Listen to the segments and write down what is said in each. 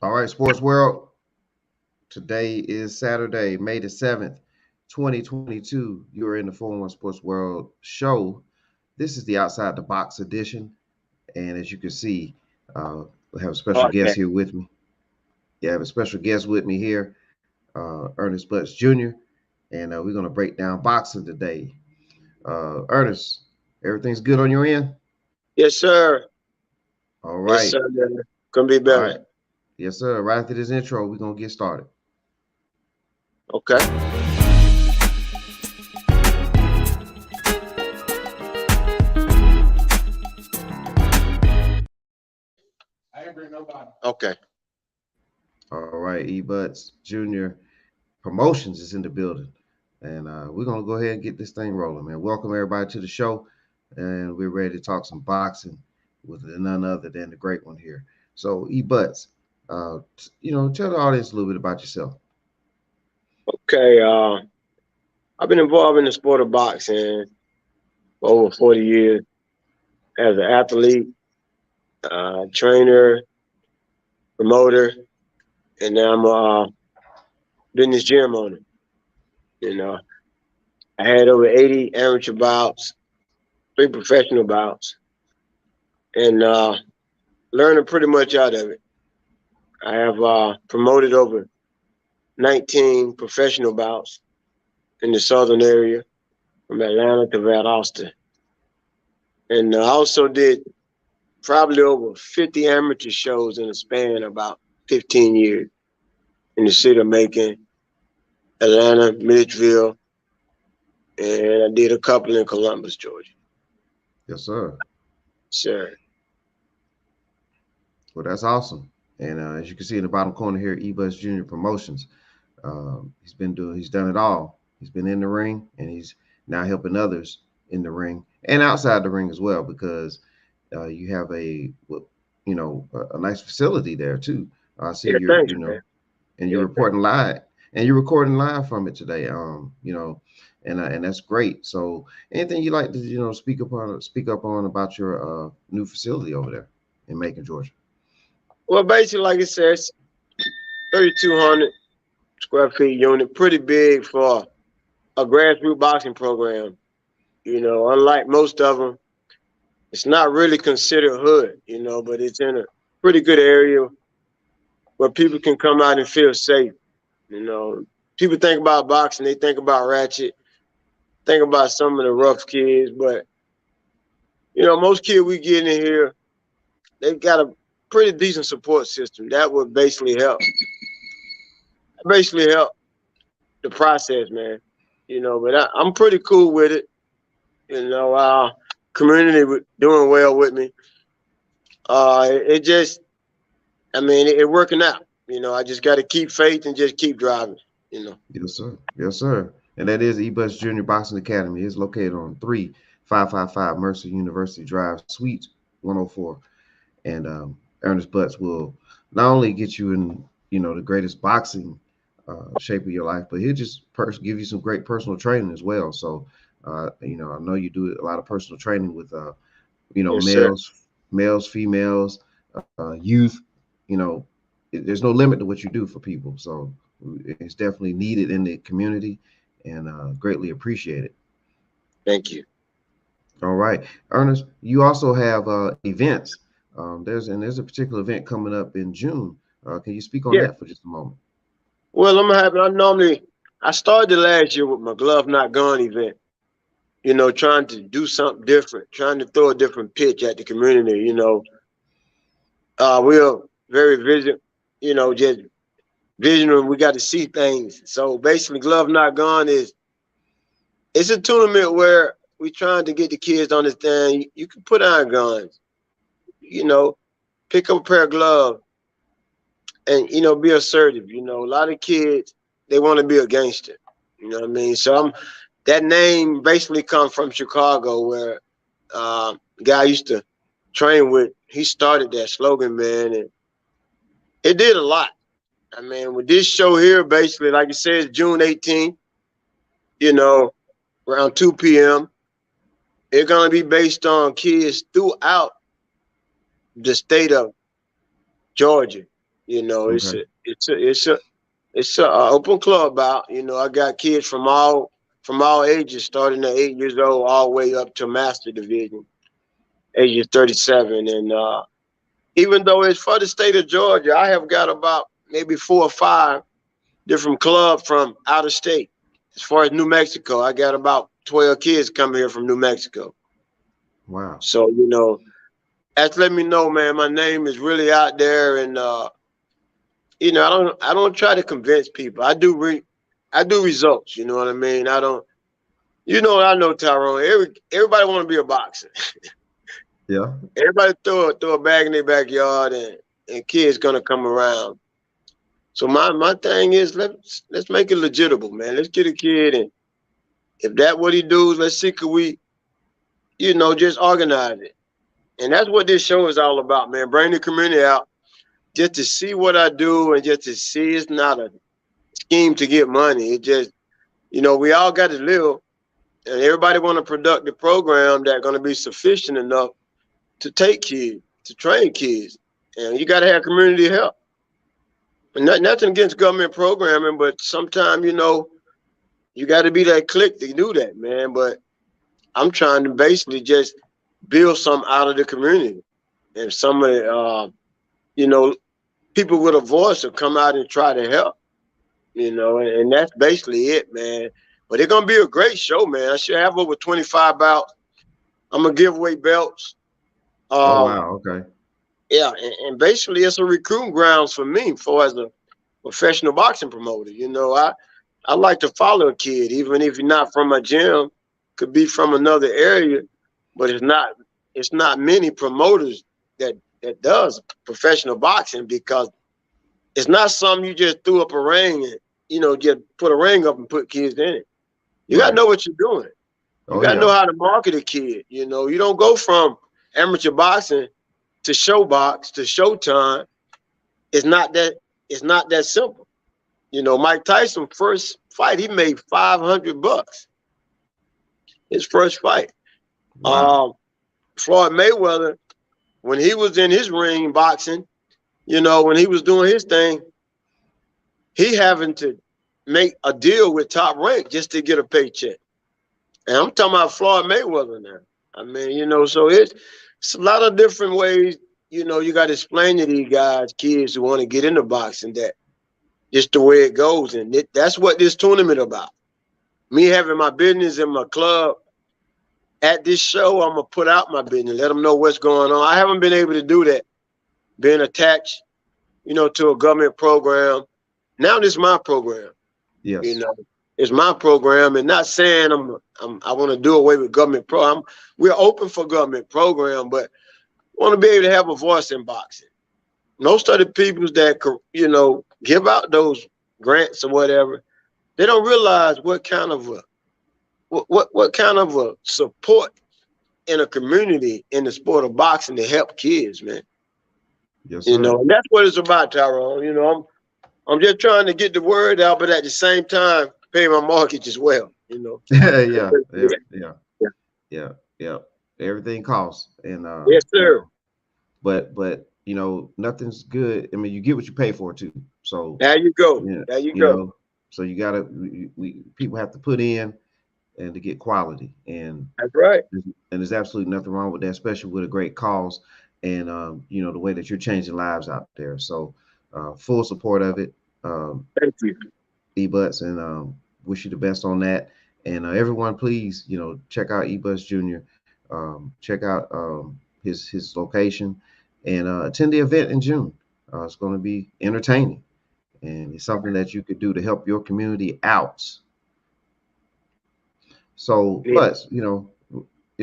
All right, Sports World. Today is Saturday, May the 7th, 2022. You're in the 411 Sports World show. This is the Outside the Box edition. And as you can see, we have a special Okay. guest here with me. Yeah, I have a special guest with me here, Ernest Butts Jr. And we're going to break down boxing today. Ernest, everything's good on your end? Yes, sir. All Yes, right. sir. Man. Couldn't be All better. right. Yes, sir. Right after this intro, we're going to get started. Okay. Okay. All right, E-Butts Jr. Promotions is in the building. And we're going to go ahead and get this thing rolling, man. Welcome everybody to the show. And we're ready to talk some boxing with none other than the great one here. So, E-Butts, tell the audience a little bit about yourself. Okay. I've been involved in the sport of boxing for over 40 years as an athlete, trainer, promoter, and now I'm a business gym owner. You know, I had over 80 amateur bouts, 3 professional bouts, and learning pretty much out of it. I have promoted over 19 professional bouts in the southern area, from Atlanta to Valdosta. And I also did probably over 50 amateur shows in a span of about 15 years in the city of Macon, Atlanta, Mitchellville, and I did a couple in Columbus, Georgia. Yes, sir. Sure. Well, that's awesome. And as you can see in the bottom corner here, E-Butts Jr. Promotions. He's done it all. He's been in the ring, and he's now helping others in the ring and outside the ring as well, because you have a nice facility there too. I see Yeah, you're thanks, you know man. and you're Yeah, thanks. reporting live, and you're recording live from it today. And that's great. So anything you like to speak up on about your new facility over there in Macon, Georgia? Well, basically, like it says, 3,200 square feet unit, pretty big for a grassroots boxing program. Unlike most of them, it's not really considered hood, but it's in a pretty good area where people can come out and feel safe. You know, People think about boxing, they think about ratchet, think about some of the rough kids, but most kids we get in here, they've got a pretty decent support system that would basically help the process, man. But I'm pretty cool with it. Our community doing well with me. It just, it working out. I just got to keep faith and just keep driving. Yes, sir. Yes, sir. And that is E-Butts Junior Boxing Academy. It's located on 3555 Mercer University Drive, Suite 104. And Ernest Butts will not only get you in, the greatest boxing shape of your life, but he'll just give you some great personal training as well. So, I know you do a lot of personal training with, Yes, sir. males, females, youth. You know, there's no limit to what you do for people. So it's definitely needed in the community, and greatly appreciated. Thank you. All right, Ernest, you also have events. There's a particular event coming up in June. Can you speak on Yeah. that for just a moment? Well, I'm happy. I started last year with my Glove Not Gone event. Trying to do something different, trying to throw a different pitch at the community. We're very vision, just visionary. We got to see things. So basically, Glove Not Gone it's a tournament where we trying to get the kids to understand you can put on guns, you know, pick up a pair of gloves and, be assertive. A lot of kids, they want to be a gangster. You know what I mean? So that name basically comes from Chicago where guy I used to train with, he started that slogan, man, and it did a lot. With this show here, basically, like you said, it's June 18th, you know, around 2 p.m. It's going to be based on kids throughout the state of Georgia. You know, Okay. it's a open club out. You know, I got kids from all ages, starting at 8 years old, all the way up to master division, ages 37. And even though it's for the state of Georgia, I have got about maybe 4 or 5 different clubs from out of state. As far as New Mexico, I got about 12 kids coming here from New Mexico. Wow. So, you know, that's let me know, man, my name is really out there. And you know, I don't try to convince people. I do results, you know what I mean? I don't you know I know, Tyrone. Everybody wanna be a boxer. Yeah. Everybody throw a bag in their backyard, and kids gonna come around. So my thing is, let's make it legitimate, man. Let's get a kid, and if that what he does, let's see could we, you know, just organize it. And that's what this show is all about, man. Bring the community out just to see what I do, and just to see it's not a scheme to get money. It just, you know, we all got to live, and everybody want a productive program that's going to be sufficient enough to take kids, to train kids, and you got to have community help. And nothing against government programming, but sometimes, you know, you got to be that click to do that, man. But I'm trying to basically just build something out of the community, and some of the, you know, people with a voice will come out and try to help, you know, and that's basically it, man. But it's gonna be a great show, man. I should have over 25 bouts. I'm gonna give away belts. Oh Um, wow. Okay. yeah, and basically it's a recruiting grounds for me for as a professional boxing promoter. You know, I like to follow a kid, even if you're not from my gym, could be from another area, but it's not many promoters that does professional boxing, because it's not something you just threw up a ring and, you know, just put a ring up and put kids in it. You gotta Right. know what you're doing. You Oh gotta know yeah. how to market a kid. You know, you don't go from amateur boxing to show box to showtime. It's not that it's not that simple. You know, Mike Tyson first fight, he made $500. His first fight. Wow. Um, Floyd Mayweather, when he was in his ring boxing, you know, when he was doing his thing, he having to make a deal with Top Rank just to get a paycheck. And I'm talking about Floyd Mayweather now. I mean, you know, so it's a lot of different ways, you know, you got to explain to these guys, kids who want to get into boxing, that just the way it goes. And that's what this tournament about. Me having my business in my club, at this show, I'm going to put out my business, let them know what's going on. I haven't been able to do that, being attached, you know, to a government program. Now this is my program. You Yes. know, it's my program, and not saying I want to do away with government program. We're open for government program, but want to be able to have a voice in boxing. Most of the people that, you know, give out those grants or whatever, they don't realize what kind of a what kind of a support in a community in the sport of boxing to help kids, man. Yes, You know, sir. and that's what it's about, Tyrone. You know, I'm just trying to get the word out, but at the same time, pay my mortgage as well. You know. Yeah. Yeah. Yeah. Yeah. Yeah. Yeah. Yeah. Everything costs, and Yes, you sir. know, but you know, nothing's good. I mean, you get what you pay for too. So There you go. yeah, There you you go. know, so you gotta we people have to put in and to get quality, That's right. there's absolutely nothing wrong with that, especially with a great cause, and you know, the way that you're changing lives out there. So full support of it, um, Thank you. eButts, and wish you the best on that. And everyone, please, you know, check out eButts Jr. Check out his location, and attend the event in June. It's going to be entertaining, and it's something that you could do to help your community out. So, Yeah. but you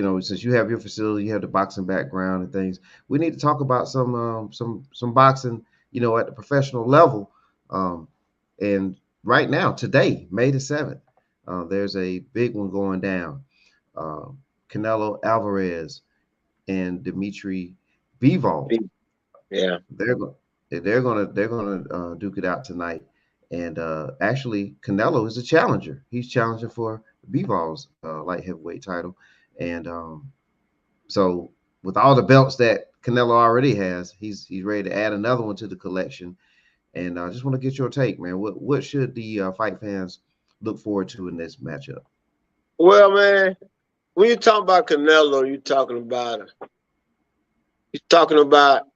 know, since you have your facility, you have the boxing background and things, we need to talk about some boxing, you know, at the professional level. Um, and right now, today, May the 7th, there's a big one going down. Uh, Canelo Alvarez and Dimitri Bivol. Yeah. They're going they're gonna duke it out tonight. And actually, Canelo is a challenger. He's challenging for Bivol's light heavyweight title. And so with all the belts that Canelo already has, he's ready to add another one to the collection. And I just want to get your take, man. What should the fight fans look forward to in this matchup? Well, man, when you talk about Canelo, you're talking about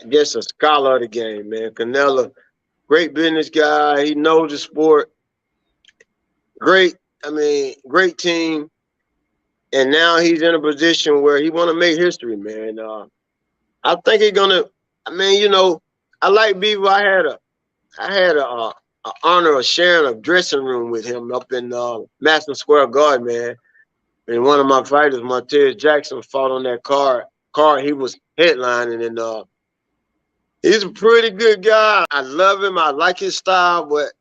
just a scholar of the game, man. Canelo, great business guy. He knows the sport. Great, great team. And now he's in a position where he want to make history, man. I think he's gonna. I mean, you know, I like Bivol. I had a honor of sharing a dressing room with him up in Madison Square Garden, man. And one of my fighters, Martez Jackson, fought on that card. He was headlining, and he's a pretty good guy. I love him. I like his style, but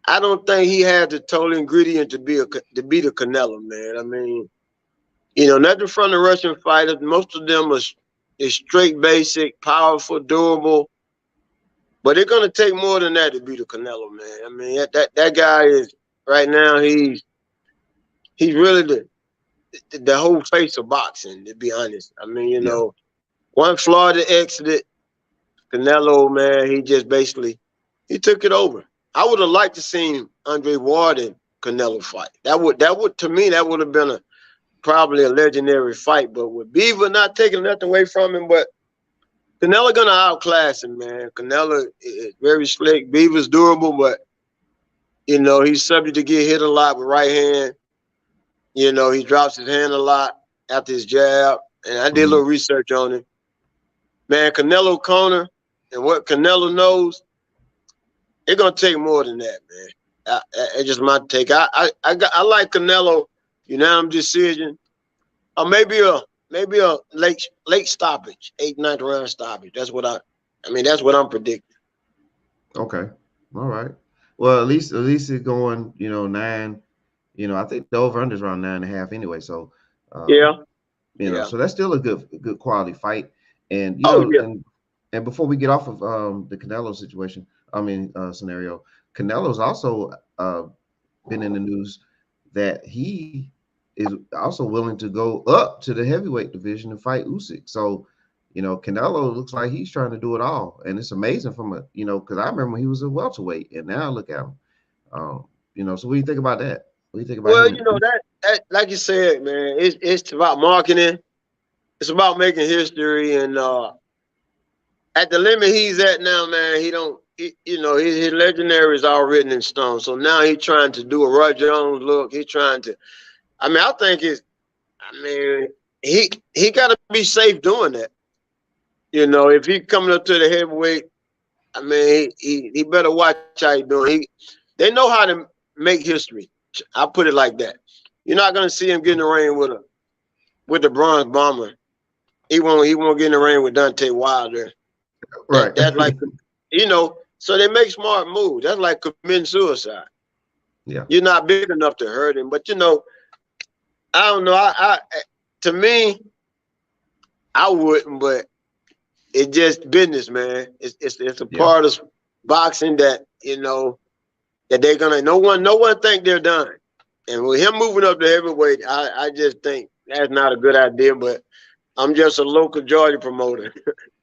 I don't think he had the total ingredient to be the Canelo, man. I mean, you know, nothing from the Russian fighters. Most of them is straight basic, powerful, durable. But it's gonna take more than that to beat the Canelo, man. I mean, that guy is right now. He's really the whole face of boxing. To be honest, I mean, you Yeah. know, once Florida exited, Canelo, man, he just basically he took it over. I would have liked to see Andre Ward and Canelo fight. That would to me that would have been probably a legendary fight. But with Bivol not taking nothing away from him, but Canelo gonna outclass him, man. Canelo is very slick. Bivol's durable, but you know he's subject to get hit a lot with right hand. You know he drops his hand a lot after his jab. And I did a Mhm. little research on him. Man, Canelo corner and what Canelo knows, it's gonna take more than that, man. It's just my take. I like Canelo unanimous decision, or maybe a late stoppage, 8th, 9th round stoppage. That's what I'm predicting. Okay. All right. Well, at least it's going, 9. I think the over under is around 9.5 anyway. So, um, Yeah, yeah. so that's still a good quality fight. And Oh yeah. and before we get off of the Canelo situation, scenario, Canelo's also been in the news that he is also willing to go up to the heavyweight division and fight Usyk. So, Canelo looks like he's trying to do it all, and it's amazing because I remember when he was a welterweight, and now look at him. So what do you think about that? What do you think about Well, him? you know that like you said, man, it's about marketing. It's about making history, and at the limit he's at now, man, he don't. His legendary is all written in stone. So now he's trying to do a Roy Jones look. He's trying to. I think it's. I mean, he got to be safe doing that. You know, if he coming up to the heavyweight, I mean, he better watch how he doing. They know how to make history. I'll put it like that. You're not gonna see him get in the ring with the bronze bomber. He won't get in the ring with Deontay Wilder. Right. That's like so they make smart moves. That's like committing suicide. Yeah. You're not big enough to hurt him, but I don't know. To me, I wouldn't, but it's just business, man. It's a Yeah. part of boxing that that they're gonna. No one think they're done. And with him moving up to heavyweight, I just think that's not a good idea. But I'm just a local Georgia promoter.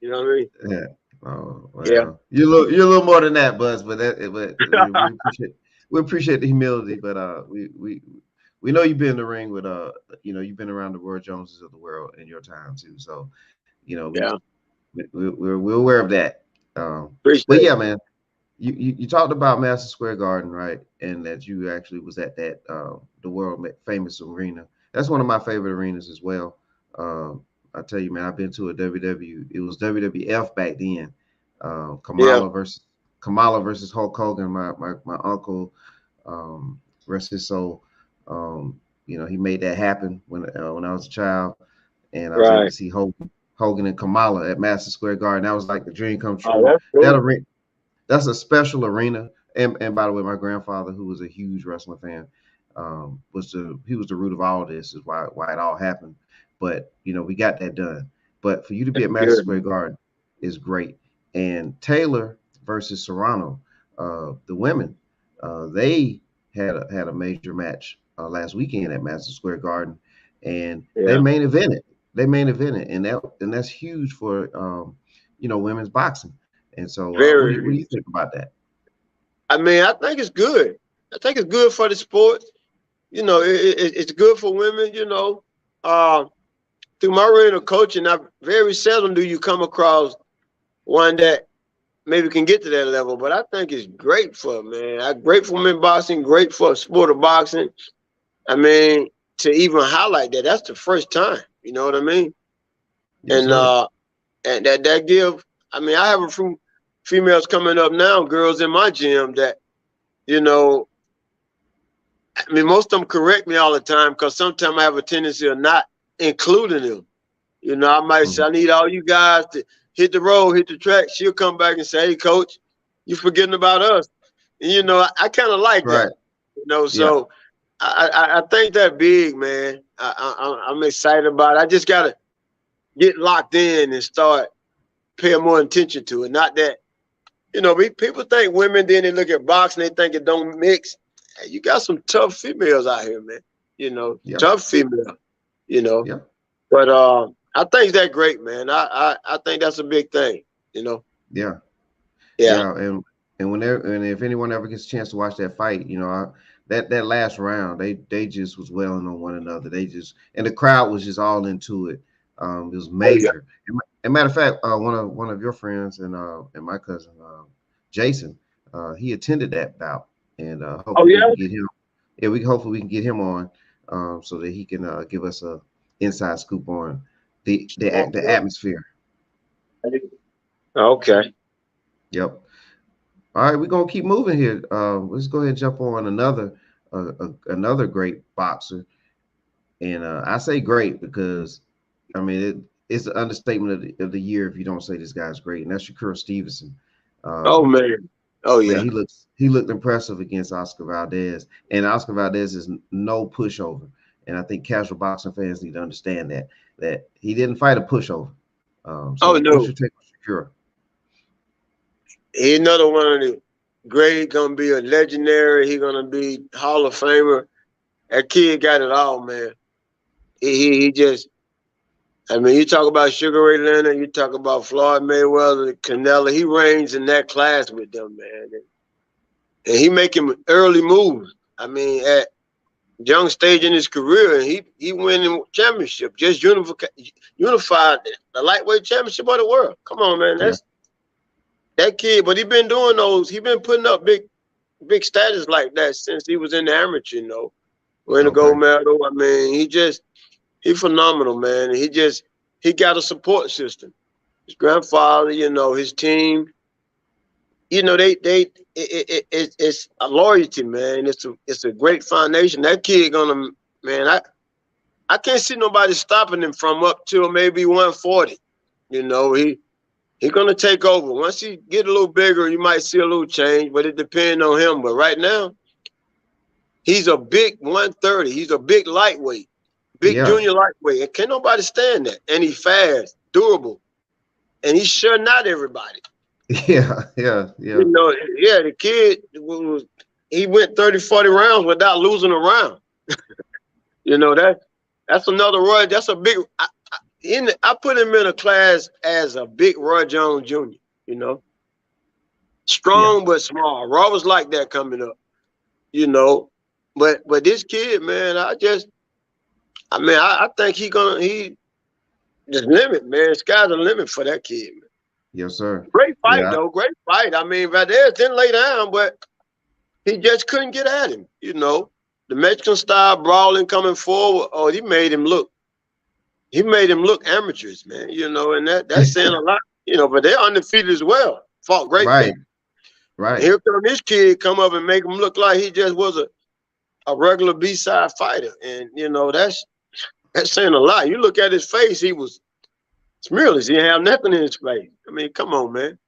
You know what I mean? Yeah. Oh Yeah. well, you're a little more than that, Buzz. But we appreciate the humility. But we know you've been in the ring with you've been around the Roy Joneses of the world in your time too. So Yeah. we're aware of that. But Appreciate yeah, it. man, you talked about Madison Square Garden, right? And that you actually was at that the world famous arena. That's one of my favorite arenas as well. I tell you, man, I've been to a WW. It was WWF back then. Yeah. Kamala versus Hulk Hogan. My uncle, rest his soul. He made that happen when I was a child, and I was able to Right. see Hogan and Kamala at Madison Square Garden. That was like the dream come Oh, true. that's That cool. arena, that's a special arena. And by the way, my grandfather, who was a huge wrestling fan, he was the root of all this. Is why it all happened. But we got that done. But for you to be That's at Madison good. Square Garden is great. And Taylor versus Serrano, the women, they had a major match last weekend at Madison Square Garden, and they Yeah. main evented. They main evented, and that's huge for women's boxing. And so, what do Very. you think about that? I mean, I think it's good. I think it's good for the sport. You know, it's good for women. You know, uh, through my reign of coaching, I very seldom do you come across one that maybe can get to that level. But I think it's great for man. Great for men boxing. Great for sport of boxing. I mean, to even highlight that, that's the first time. You know what I mean? Yes, And sir. and that give. I mean, I have a few females coming up now, girls in my gym that you know. I mean, most of them correct me all the time because sometimes I have a tendency of not including them. You know, I might say, Mhm. I need all you guys to hit the road, hit the track. She'll come back and say, hey, coach, you forgetting about us. And, you know, I kind of like that. Right. You know, Yeah. so I think that big, man. I'm excited about it. I just got to get locked in and start paying more attention to it. Not that, you know, people think women, then they look at boxing, they think it don't mix. Hey, you got some tough females out here, man. You know, Yeah. tough female, you know. Yeah. But I think that's great, man. I think that's a big thing, you know. Yeah. Yeah. Yeah. And if anyone ever gets a chance to watch that fight, that last round, they just was wailing on one another. They just and the crowd was just all into it. It was Oh yeah. major. And matter of fact, one of your friends and my cousin Jason, he attended that bout, and Oh hopefully we yeah. can get him. Yeah, we can get him on, so that he can give us a inside scoop on the atmosphere. Okay. Yep. All right, we're gonna keep moving here. Let's go ahead and jump on another great boxer, and I say great because I mean it's an understatement of the year if you don't say this guy's great, and that's Shakur Stevenson. Oh Um, man. Oh man, yeah. he looked impressive against Oscar Valdez, and Oscar Valdez is no pushover, and I think casual boxing fans need to understand that he didn't fight a pushover. Oh So what's no. your take on Shakur? He another one of the great. Gonna be a legendary. He gonna be Hall of Famer. That kid got it all, man. He just. I mean, you talk about Sugar Ray Leonard. You talk about Floyd Mayweather, Canelo. He reigns in that class with them, man. And he making early moves. I mean, at young stage in his career, and he winning championship, just unified the lightweight championship of the world. Come on, man, Yeah. that's that kid. But he been doing those. He been putting up big status like that since he was in the amateur. You know, winning a Okay. gold medal. I mean, he phenomenal, man. He got a support system. His grandfather, you know, his team. You know, it's a loyalty, man. It's a great foundation. That kid gonna, man. I can't see nobody stopping him from up till maybe 140. You know, he gonna take over. Once he get a little bigger, you might see a little change, but it depends on him. But right now, he's a big 130. He's a big lightweight, big Yeah. junior lightweight. And can't nobody stand that. And he fast, durable, and he's sure not everybody. Yeah. Yeah. You Yeah. know, yeah, the kid he went 30, 40 rounds without losing a round. You know, that's another Roy. That's a big. I put him in a class as a big Roy Jones Jr. You know, Yeah. strong but small. Roy was like that coming up. You know, but this kid, man, I mean, I think he the limit, man. Sky's the limit for that kid, man. Yes, sir. Great fight Yeah. though, great fight. I mean, Valdez didn't lay down, but he just couldn't get at him. You know, the Mexican style brawling coming forward. Oh, he made him look amateurs, man. You know, and that's saying a lot. You know, but they're undefeated as well. Fought great Right. people. And Right. here come this kid come up and make him look like he just was a regular B-side fighter. And you know, that's saying a lot. You look at his face, he was smearless. He didn't have nothing in his face. I mean, come on, man.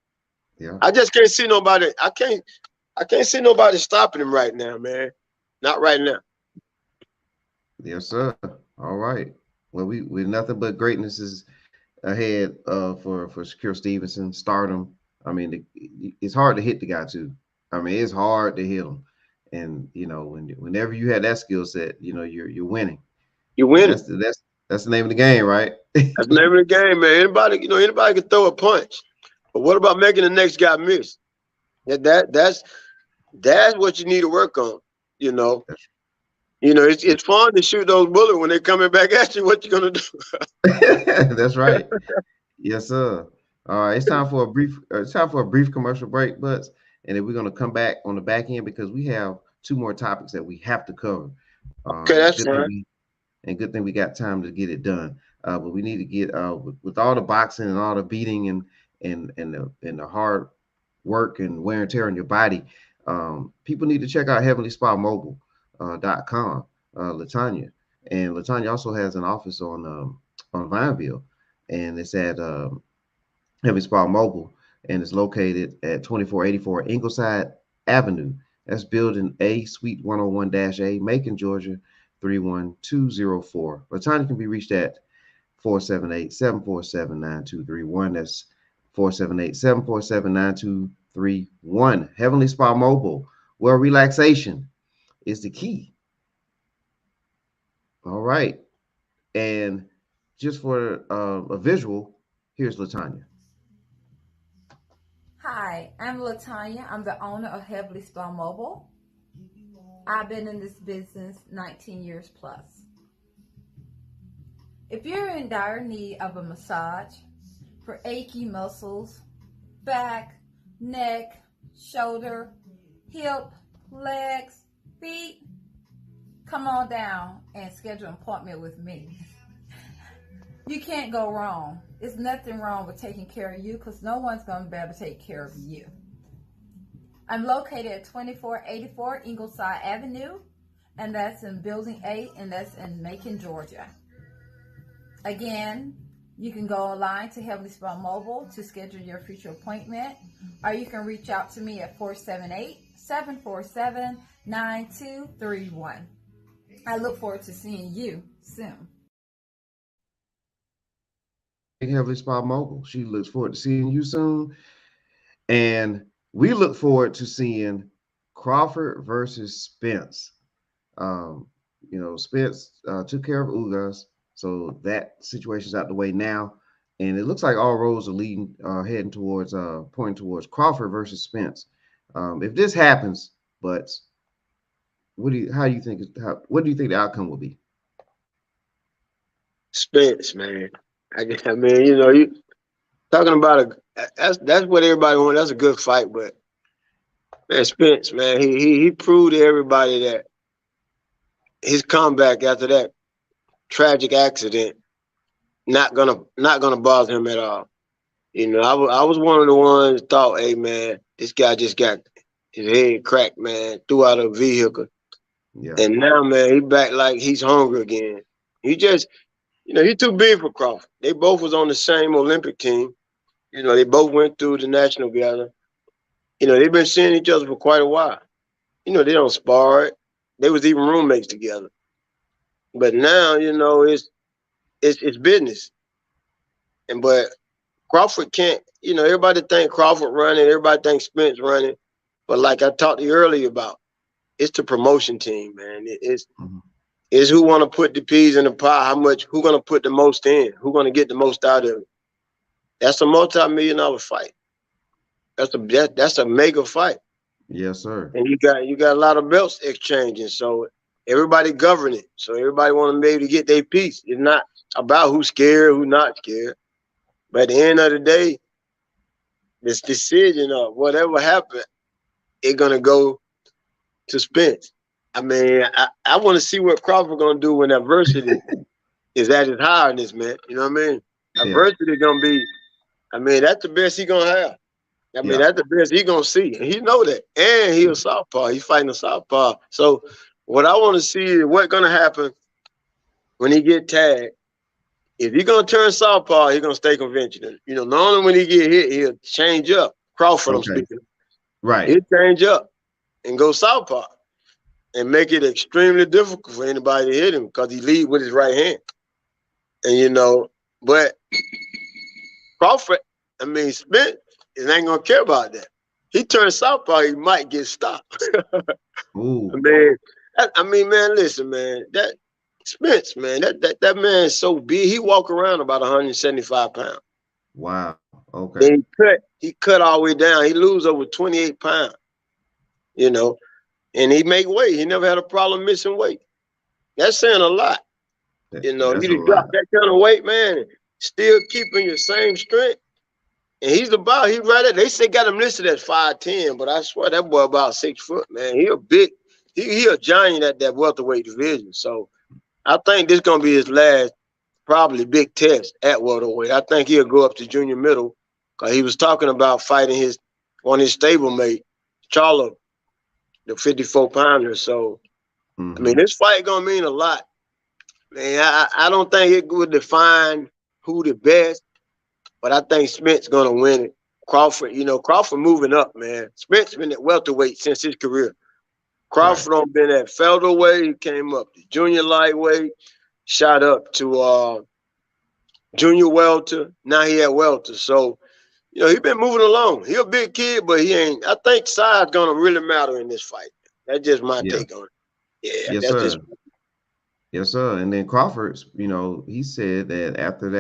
Yeah. I just can't see nobody. I can't see nobody stopping him right now, man. Not right now. Yes, sir. All right. Well, we nothing but greatness is ahead for Shakur Stevenson. Stardom. I mean, it's hard to hit the guy too. I mean, it's hard to hit him, and whenever you have that skill set, you're winning, You and winning. that's the name of the game, right? That's the name of the game, man. Anybody can throw a punch. But what about making the next guy miss? That's what you need to work on. You know, it's fun to shoot those bullets when they're coming back at you. What you gonna do? That's right. Yes, sir. All right, it's time for a brief. It's time for a brief commercial break, Butts, and then we're gonna come back on the back end because we have two more topics that we have to cover. Okay, that's Good thing fine. we got time to get it done. But we need to get with all the boxing and all the beating and the hard work and wear and tear on your body. People need to check out heavenlyspa.mobile.com. Latanya, and Latanya also has an office on Vineville, and it's at Heavenly Spa Mobile, and it's located at 2484 Ingleside Avenue. That's Building A, Suite 101-A, Macon, Georgia 31204. Latanya can be reached at 478-747-9231. That's 478-747-9231. Heavenly Spa Mobile, where relaxation is the key. All right. And just for a visual, here's Latanya. Hi, I'm Latanya. I'm the owner of Heavenly Spa Mobile. I've been in this business 19 years plus. If you're in dire need of a massage for achy muscles, back, neck, shoulder, hip, legs, feet, come on down and schedule an appointment with me. You can't go wrong. There's nothing wrong with taking care of you because no one's going to be able to take care of you. I'm located at 2484 Ingleside Avenue, and that's in Building A, and that's in Macon, Georgia. Again, you can go online to Heavenly Spa Mobile to schedule your future appointment, or you can reach out to me at 478-747-9231. I look forward to seeing you soon. Heavenly Spa Mobile. She looks forward to seeing you soon. And we look forward to seeing Crawford versus Spence. Spence took care of Ugas, so that situation's out the way now. And it looks like all roads are leading, heading towards, pointing towards Crawford versus Spence. If this happens, but what do you think the outcome will be? Spence, man. I mean, you talking about that's what everybody wants. That's a good fight, but man, Spence, man, he proved to everybody that his comeback after that tragic accident not gonna bother him at all. I was one of the ones thought, hey man, this guy just got his head cracked, man, threw out a vehicle. Yeah. And now, man, he back like he's hungry again. He just, he's too big for Crawford. They both was on the same Olympic team. They both went through the national together. They've been seeing each other for quite a while. They don't spar it. They was even roommates together. But now, it's business. But Crawford can't, everybody think Crawford running, everybody think Spence running. But like I talked to you earlier about, it's the promotion team, man. It's who want to put the peas in the pie, who gonna put the most in, who gonna get the most out of it. That's a multi-million-dollar fight. That's a mega fight. Yes, sir. And you got a lot of belts exchanging. So everybody governing. So everybody want to be able to get their piece. It's not about who's scared, who's not scared. But at the end of the day, this decision of whatever happened, it's gonna go to Spence. I mean, I want to see what Crawford gonna do when adversity is at its highness, man. You know what I mean? Yeah. Adversity gonna be. I mean, that's the best he gonna have. I mean, that's the best he gonna see, and he know that. And he a southpaw. He's fighting a southpaw. So, what I want to see is what's gonna happen when he get tagged. If he gonna turn southpaw, he gonna stay conventional. Normally when he get hit, he'll change up. Crawford, I'm speaking. Right. He'll change up and go southpaw and make it extremely difficult for anybody to hit him because he lead with his right hand. And but Crawford, I mean, Spence, ain't gonna care about that. He turns southpaw, he might get stopped. Ooh. I mean, man, listen, man, that Spence, man, that man is so big. He walk around about 175 pounds. Wow. Okay. Then he cut all the way down. He lose over 28 pounds, you know, and he make weight. He never had a problem missing weight. That's saying a lot. You know, That's you a to drop lot. that kind of weight, man, and still keeping your same strength. And he right at, they say got him listed at 5'10", but I swear that boy about 6 foot, man. He a big, he a giant at that welterweight division. So I think this gonna be his last probably big test at welterweight. I think he'll go up to junior middle because he was talking about fighting his stablemate, Charlo, the 54-pounder. So I mean, Mm-hmm. this fight gonna mean a lot. Man, I don't think it would define who the best, but I think Spence gonna win it. Crawford, Crawford moving up, man. Spence been at welterweight since his career. Right. Crawford on been at featherweight, he came up to junior lightweight, shot up to junior welter. Now he at welter. So, he been moving along. He a big kid, but he ain't. I think size gonna really matter in this fight. That's just my Yeah. take on it. Yeah, Yes, that's just. sir. Yes, sir. And then Crawford's, he said that after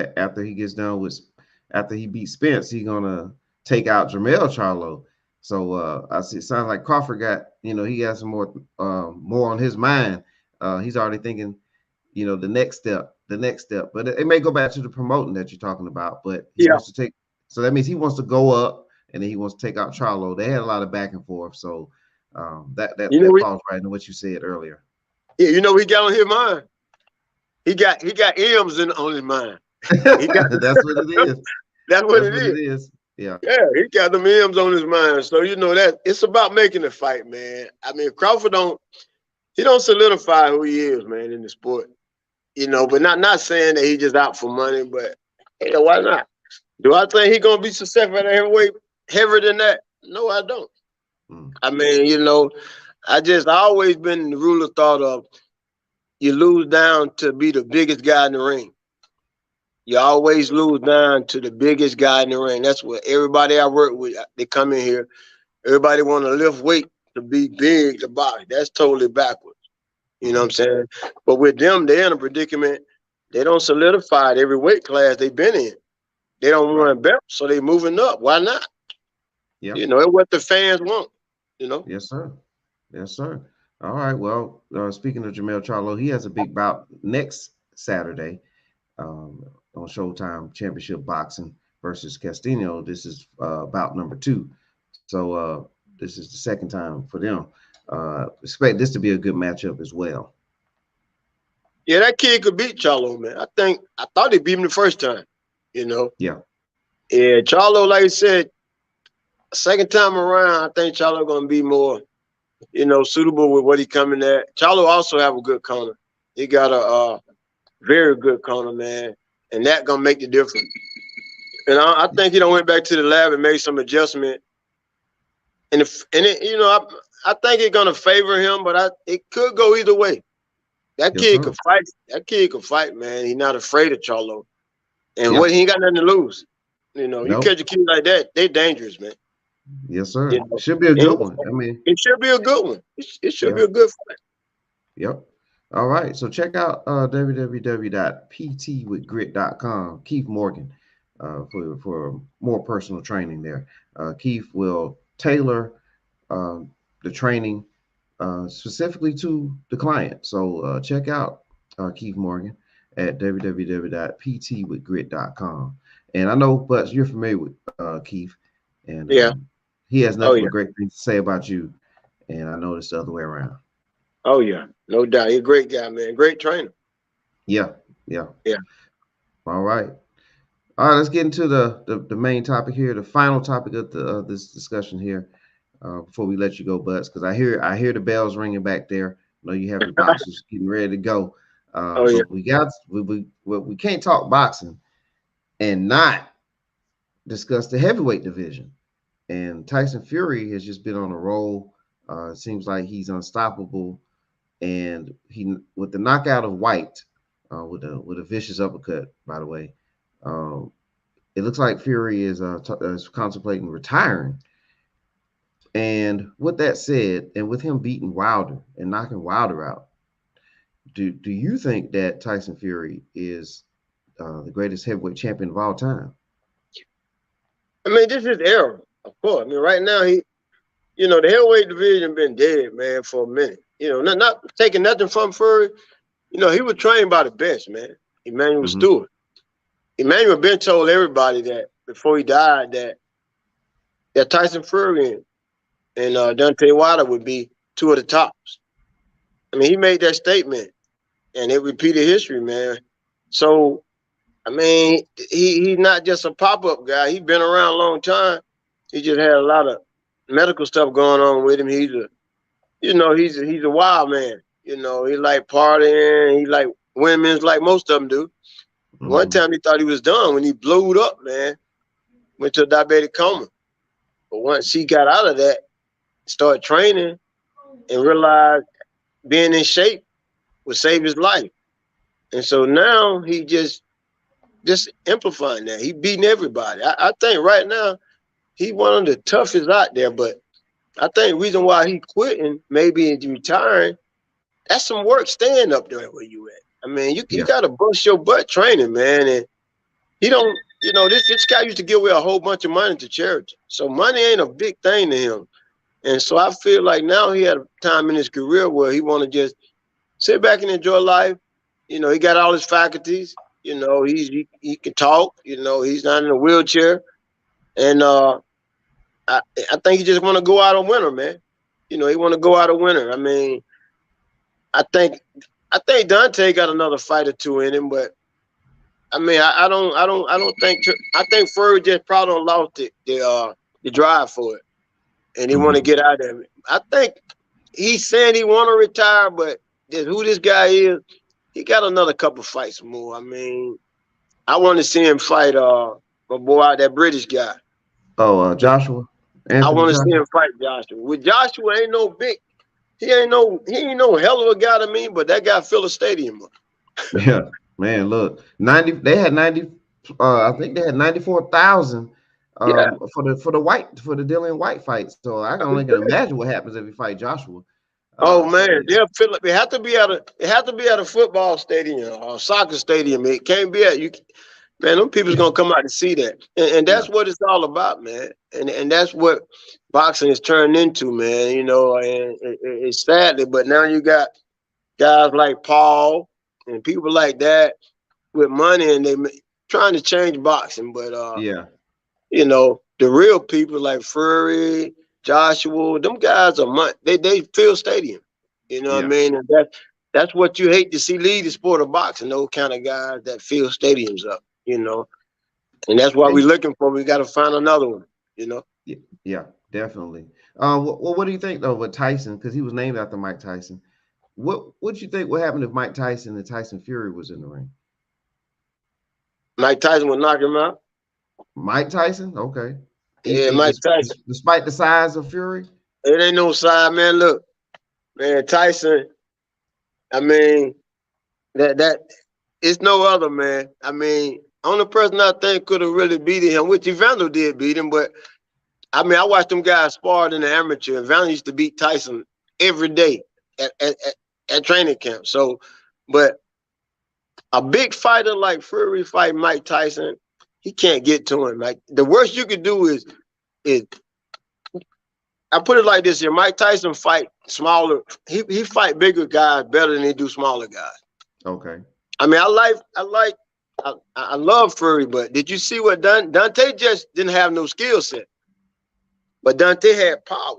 he beats Spence, he's gonna take out Jermell Charlo. So I see it sounds like Crawford got, he got some more on his mind. He's already thinking, the next step. But it may go back to the promoting that you're talking about, but he Yeah. wants to take, so that means he wants to go up and then he wants to take out Charlo. They had a lot of back and forth. So You know, that falls right into what you said earlier. he got on his mind. He got M's on his mind. He got That's what it is. that's what That's it what is. it is. Yeah. Yeah, he got them M's on his mind. So that it's about making the fight, man. I mean, Crawford don't solidify who he is, man, in the sport. But not saying that he just out for money, but why not? Do I think he gonna be successful at a heavyweight heavier than that? No, I don't. Mm. I mean, I always been the rule of thought of you lose down to be the biggest guy in the ring. You always lose down to the biggest guy in the ring. That's what everybody I work with, they come in here. Everybody want to lift weight to be big to box. That's totally backwards. You know what I'm Mm. saying? But with them, they're in a predicament. They don't solidify every weight class they've been in. They don't Right. want belts, so they moving up. Why not? Yeah. It's what the fans want. You know? Yes, sir. Yes, sir. All right. Well, speaking of Jermell Charlo, he has a big bout next Saturday on Showtime Championship Boxing versus Castillo. This is bout number 2. So this is the second time for them. Expect this to be a good matchup as well. Yeah, that kid could beat Charlo, man. I thought he beat him the first time. You know? Yeah. Yeah, Charlo, like I said, second time around, I think Charlo gonna be more, suitable with what he coming at. Charlo also have a good corner. He got a very good corner, man, and that gonna make the difference. And I think he done went back to the lab and made some adjustment. I think it's gonna favor him, but it could go either way. That Yes, kid sir. could fight. That kid could fight, man. He's not afraid of Charlo, and Yeah. what he ain't got nothing to lose. You No. catch a kid like that, they dangerous, man. Yes, sir. You know, Should be a and good one. I mean, it should be a good one. It should yeah. be a good fight. Yep. All right. So check out www.ptwithgrit.com. Keith Morgan for more personal training there. Keith will tailor uh, the training specifically to the client. So check out Keith Morgan at www.ptwithgrit.com. And I know, but you're familiar with Keith, and Yeah. he has Oh nothing yeah. but great things to say about you. And I know it's the other way around. Oh yeah. No doubt. He's a great guy, man. Great trainer. Yeah, yeah. Yeah. All right. All right, let's get into the main topic here, the final topic of this discussion here. Before we let you go, Butts, because I hear the bells ringing back there. I know you have your boxers getting ready to go, Oh yeah. but we can't talk boxing and not discuss the heavyweight division. And Tyson Fury has just been on a roll. It seems like he's unstoppable, and he with the knockout of White, with a vicious uppercut, by the way. Um, it looks like Fury is contemplating retiring. And with that said, and with him beating Wilder and knocking Wilder out, do you think that Tyson Fury is the greatest heavyweight champion of all time? I mean, this is era, of course. I mean, right now the heavyweight division been dead, man, for a minute. Not taking nothing from Fury. He was trained by the best, man. Emmanuel Hmm. Stewart. Emmanuel been told everybody that before he died that Tyson Fury and Deontay Wilder would be two of the tops. I mean, he made that statement, and it repeated history, man. So, I mean, he's not just a pop up guy. He's been around a long time. He just had a lot of medical stuff going on with him. He's a wild man. He like partying. He like women's, like most of them do. One Hmm. time he thought he was done when he blowed up, man. Went to a diabetic coma. But once he got out of that, started training, and realized being in shape would save his life. And so now he just amplifying that. He beating everybody. I think right now he one of the toughest out there. But I think the reason why he quitting, maybe he's retiring, that's some work staying up there where you at. I mean, you Yeah. got to bust your butt training, man. And he don't, this guy used to give away a whole bunch of money to charity. So money ain't a big thing to him. And so I feel like now he had a time in his career where he want to just sit back and enjoy life. He got all his faculties. He can talk. He's not in a wheelchair. And I think he just want to go out a winner, man. He want to go out a winner. I mean, I think Dante got another fight or two in him, but I mean, I don't think. I think Fury just probably don't lost the drive for it, and he want to Hmm. get out of it. I think he's saying he want to retire, but just who this guy is, he got another couple fights more. I mean, I want to see him fight my boy, that British guy. Oh, Joshua, I Anthony want to see Joshua. him fight Joshua. With Joshua, ain't no big. He ain't no hell of a guy to me, but that guy fill a stadium up. Yeah, man. Look, 90. They had 90. I think they had 94,000 Yeah, for the Dillian White fight. So I can only can imagine what happens if you fight Joshua. oh So man, they'll fill up. It have to be at a football stadium or soccer stadium. It can't be at you. Man, them people's gonna come out to see that, and yeah, that's what it's all about, man. And that's what boxing is turned into, man. And it's sadly, but now you got guys like Paul and people like that with money, and trying to change boxing. But yeah, the real people like Fury, Joshua, them guys are money. They fill stadium. You know what I yeah. mean? And that's what you hate to see lead the sport of boxing. Those kind of guys that fill stadiums up. And that's what we're Hey, looking for. We got to find another one. You know. yeah, yeah, definitely. What do you think though with Tyson? Because he was named after Mike Tyson. What do you think would happen if Mike Tyson and Tyson Fury was in the ring? Mike Tyson will knock him out. Mike Tyson, okay. You Yeah, think Mike this, Tyson. despite the size of Fury? It ain't no side, man. Look, man, Tyson. I mean, that it's no other, man. I mean, only person I think could have really beaten him, which Evander did beat him, but I mean, I watched them guys spar in the amateur. And Evander used to beat Tyson every day at training camp. So, but a big fighter like Fury fight Mike Tyson, he can't get to him. Like the worst you could do is I put it like this here: Mike Tyson fight smaller. He fight bigger guys better than he do smaller guys. Okay. I mean, I love Fury, but did you see what Dante just didn't have no skill set, but Dante had power.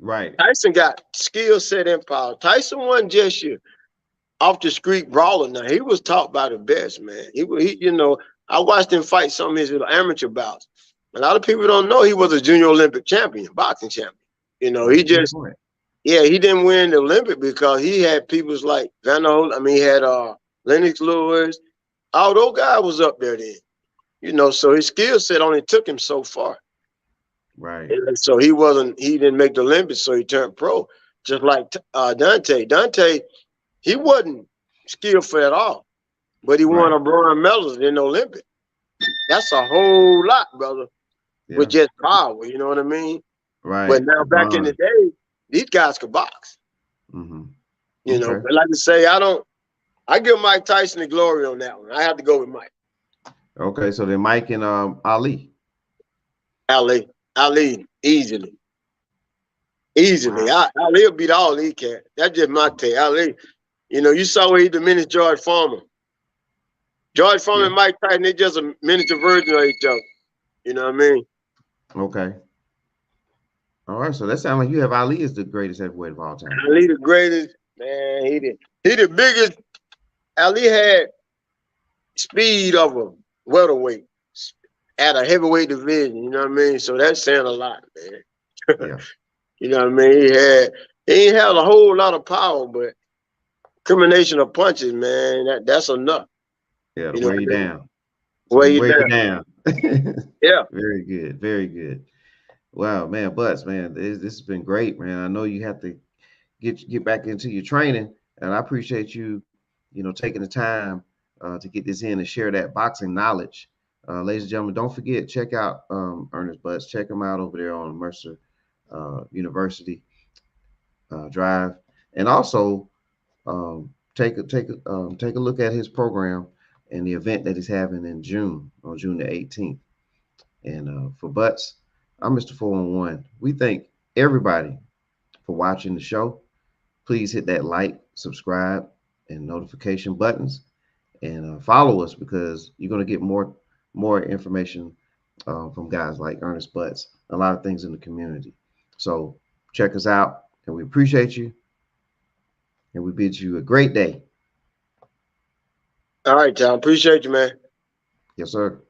Right. Tyson got skill set and power. Tyson wasn't just you off the street brawler. Now he was taught by the best, man. I watched him fight some of his little amateur bouts. A lot of people don't know he was a junior Olympic champion, boxing champion. He Good just, point. yeah, he didn't win the Olympic because he had people's like Van Holt. I mean, he had Lennox Lewis. All those guys was up there then. So his skill set only took him so far. Right. And so he didn't make the Olympics, so he turned pro. Just like Dante. Dante, he wasn't skillful at all, but he won Right. a bronze medal in the Olympics. That's a whole lot, brother, with Yeah. just power. You know what I mean? But Right. now, The back in the bronze. day, these guys could box. Hmm. Okay. But like I say, I give Mike Tyson the glory on that one. I have to go with Mike. Okay. So then Mike and Ali. Ali, easily. Easily. Wow. Ali'll beat all these cats. That's just my take. Ali, you saw where he diminished George Foreman. George Foreman Yeah. and Mike Tyson, they just a miniature version of each other. You know what I mean? Okay. All right. So that sounds like you have Ali as the greatest heavyweight of all time. Ali the greatest, man. He the biggest. Ali had speed of a welterweight at a heavyweight division. You know what I mean? So that's saying a lot, man. Yeah. You know what I mean? He ain't had a whole lot of power, but combination of punches, man, that's enough. Yeah. To You know wear what you I mean? down. So Weigh he you wear you down. down. Yeah. Very good. Very good. Wow, man. Butts, man, this has been great, man. I know you have to get back into your training, and I appreciate you, taking the time to get this in and share that boxing knowledge. Ladies and gentlemen, don't forget, check out Ernest Butts. Check him out over there on Mercer University Drive, and also take a look at his program and the event that he's having in June, on June the 18th. And for Butts, I'm Mr. 411. We thank everybody for watching the show. Please hit that like, subscribe, and notification buttons, and follow us, because you're going to get more information from guys like Ernest Butts, a lot of things in the community. So check us out, and we appreciate you, and we bid you a great day. All right, Tom. Appreciate you, man. Yes, sir.